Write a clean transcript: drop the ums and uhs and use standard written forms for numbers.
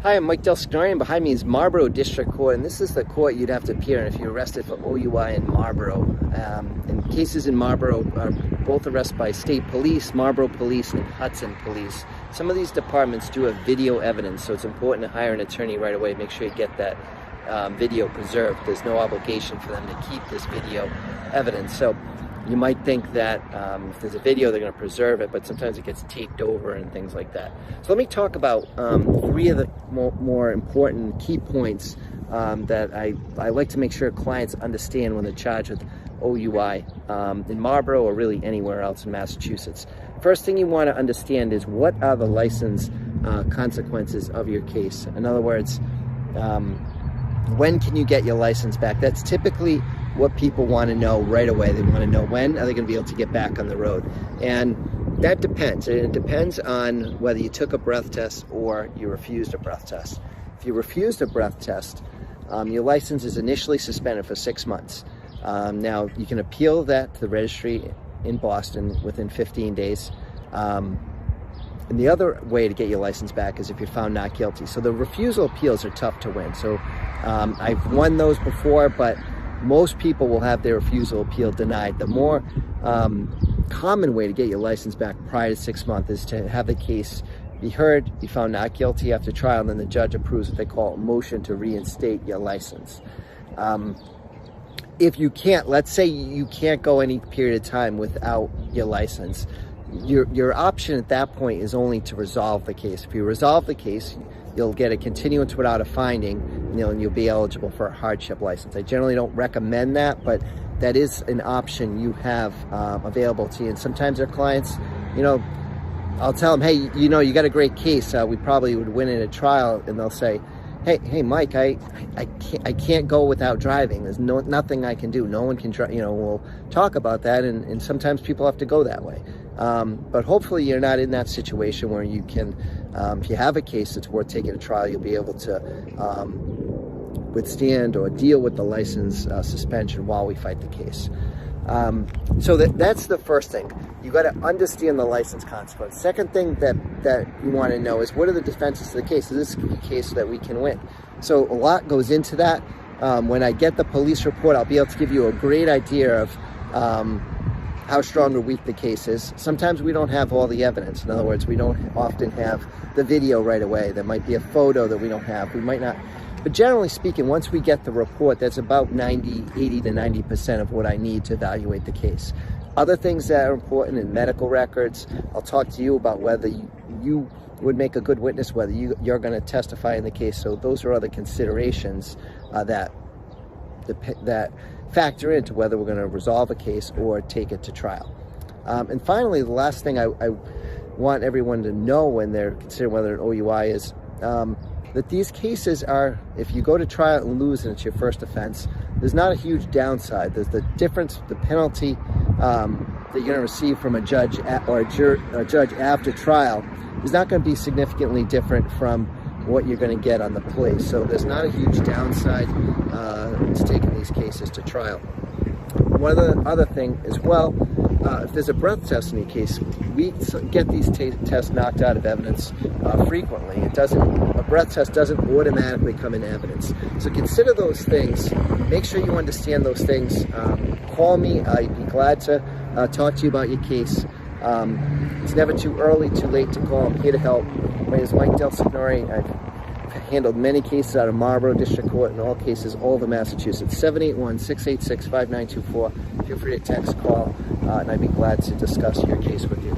Hi, I'm Mike Delsignore, and behind me is Marlborough District Court, and this is the court you'd have to appear in if you're arrested for OUI in Marlborough. And cases in Marlborough are both arrested by state police, Marlborough Police, and Hudson Police. Some of these departments do have video evidence, so it's important to hire an attorney right away. Make sure you get that video preserved. There's no obligation for them to keep this video evidence. So you might think that if there's a video, they're going to preserve it, but sometimes it gets taped over and things like that. So let me talk about three of the more important key points that I like to make sure clients understand when they're charged with OUI in Marlborough or really anywhere else in Massachusetts. First thing you want to understand is what are the license consequences of your case. In other words, when can you get your license back? That's typically what people want to know right away. They want to know when are they going to be able to get back on the road. And that depends. It depends on whether you took a breath test or you refused a breath test. If you refused a breath test, your license is initially suspended for 6 months. Now, you can appeal that to the registry in Boston within 15 days. And the other way to get your license back is if you're found not guilty. So the refusal appeals are tough to win. So I've won those before, but most people will have their refusal appeal denied. The more common way to get your license back prior to 6 months is to have the case be heard, be found not guilty after trial, and then the judge approves what they call a motion to reinstate your license. If you can't, let's say you can't go any period of time without your license, your option at that point is only to resolve the case. If you resolve the case, you'll get a continuance without a finding, and you'll be eligible for a hardship license. I generally don't recommend that, but that is an option you have available to you. And sometimes our clients, I'll tell them, hey, you got a great case. We probably would win in a trial, and they'll say, hey, Mike, I can't go without driving. There's nothing I can do. No one can drive. We'll talk about that, and sometimes people have to go that way. But hopefully you're not in that situation where you can, if you have a case that's worth taking to trial, you'll be able to withstand or deal with the license suspension while we fight the case. So that's the first thing. You got to understand the license consequence. Second thing that you want to know is what are the defenses to the case? Is this a case that we can win? So a lot goes into that. When I get the police report, I'll be able to give you a great idea of how strong or weak the case is. Sometimes we don't have all the evidence. In other words, we don't often have the video right away. There might be a photo that we don't have. We might not. But generally speaking, once we get the report, that's about 80 to 90% of what I need to evaluate the case. Other things that are important in medical records, I'll talk to you about whether you would make a good witness, whether you're going to testify in the case. So those are other considerations that factor into whether we're going to resolve a case or take it to trial. And finally, the last thing I want everyone to know when they're considering whether an OUI is that these cases are, if you go to trial and lose and it's your first offense, there's not a huge downside. There's the difference, the penalty that you're going to receive from a judge or a judge after trial is not going to be significantly different from what you're going to get on the police. So there's not a huge downside to taking these cases to trial. One other thing as well, if there's a breath test in your case, we get these tests knocked out of evidence frequently. A breath test doesn't automatically come in evidence. So consider those things. Make sure you understand those things. Call me. I'd be glad to talk to you about your case. It's never too early, too late to call. I'm here to help. My name is Mike Delsignore. I've handled many cases out of Marlborough District Court, in all cases, all over Massachusetts. 781-686-5924. Feel free to text, call, and I'd be glad to discuss your case with you.